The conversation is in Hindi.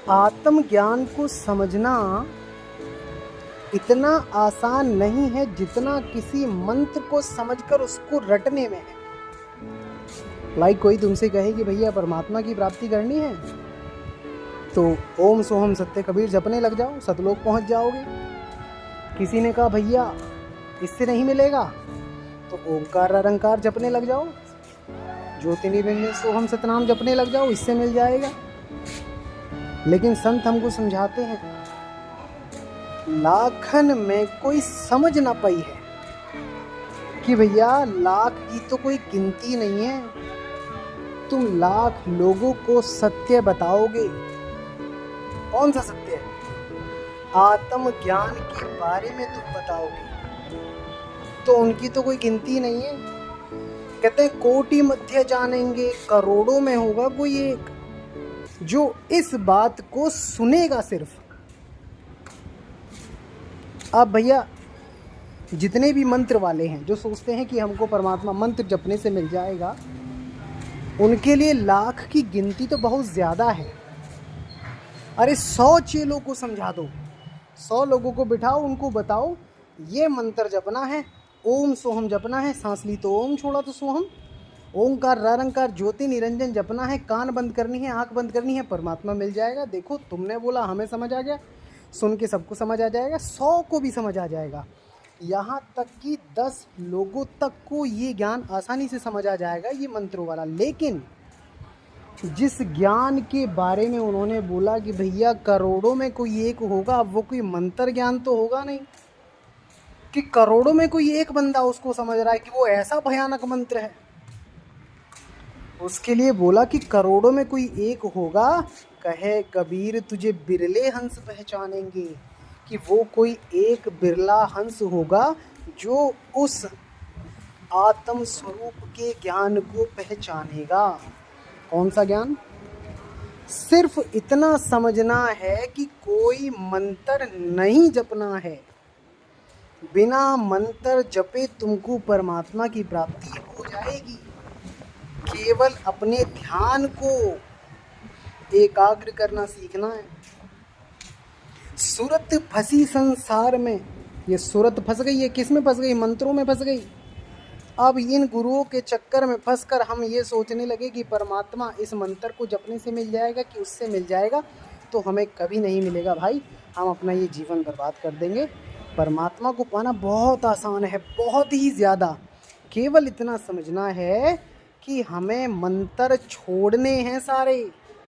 आत्मज्ञान को समझना इतना आसान नहीं है जितना किसी मंत्र को समझकर उसको रटने में है। कोई तुमसे कहे कि भैया परमात्मा की प्राप्ति करनी है तो ओम सोहम सत्य कबीर जपने लग जाओ, सतलोक पहुंच जाओगे। किसी ने कहा भैया इससे नहीं मिलेगा तो ओंकार अरंकार जपने लग जाओ, ज्योति निरंजन सोहम सतनाम जपने लग जाओ, इससे मिल जाएगा। लेकिन संत हमको समझाते हैं लाखन में कोई समझ ना पाई है कि भैया लाख की तो कोई गिनती नहीं है। तुम लाख लोगों को सत्य बताओगे, कौन सा सत्य है? आत्म ज्ञान के बारे में तुम बताओगे तो उनकी तो कोई गिनती नहीं है। कहते हैं कोटि मध्य जानेंगे, करोड़ों में होगा कोई एक जो इस बात को सुनेगा सिर्फ। अब भैया जितने भी मंत्र वाले हैं जो सोचते हैं कि हमको परमात्मा मंत्र जपने से मिल जाएगा, उनके लिए लाख की गिनती तो बहुत ज़्यादा है। अरे 100 चेलों को समझा दो, 100 लोगों को बिठाओ, उनको बताओ ये मंत्र जपना है, ओम सोहम जपना है, सांस ली तो ओम, छोड़ा तो सोहम, ओंकार रंकार ज्योति निरंजन जपना है, कान बंद करनी है, आंख बंद करनी है, परमात्मा मिल जाएगा। देखो तुमने बोला हमें समझ आ गया, सुन के सबको समझ आ जाएगा, 100 को भी समझ आ जाएगा। यहाँ तक कि 10 लोगों तक को ये ज्ञान आसानी से समझ आ जाएगा, ये मंत्रों वाला। लेकिन जिस ज्ञान के बारे में उन्होंने बोला कि भैया करोड़ों में कोई एक होगा, अब वो कोई मंत्र ज्ञान तो होगा नहीं कि करोड़ों में कोई एक बंदा उसको समझ रहा है कि वो ऐसा भयानक मंत्र है। उसके लिए बोला कि करोड़ों में कोई एक होगा, कहे कबीर तुझे बिरले हंस पहचानेंगे, कि वो कोई एक बिरला हंस होगा जो उस आत्म स्वरूप के ज्ञान को पहचानेगा। कौन सा ज्ञान? सिर्फ इतना समझना है कि कोई मंत्र नहीं जपना है, बिना मंत्र जपे तुमको परमात्मा की प्राप्ति हो जाएगी। केवल अपने ध्यान को एकाग्र करना सीखना है। सूरत फंसी संसार में, ये सूरत फंस गई है, किस में फंस गई? मंत्रों में फंस गई। अब इन गुरुओं के चक्कर में फंसकर हम ये सोचने लगे कि परमात्मा इस मंत्र को जपने से मिल जाएगा कि उससे मिल जाएगा, तो हमें कभी नहीं मिलेगा भाई, हम अपना ये जीवन बर्बाद कर देंगे। परमात्मा को पाना बहुत आसान है, बहुत ही ज़्यादा। केवल इतना समझना है कि हमें मंत्र छोड़ने हैं सारे।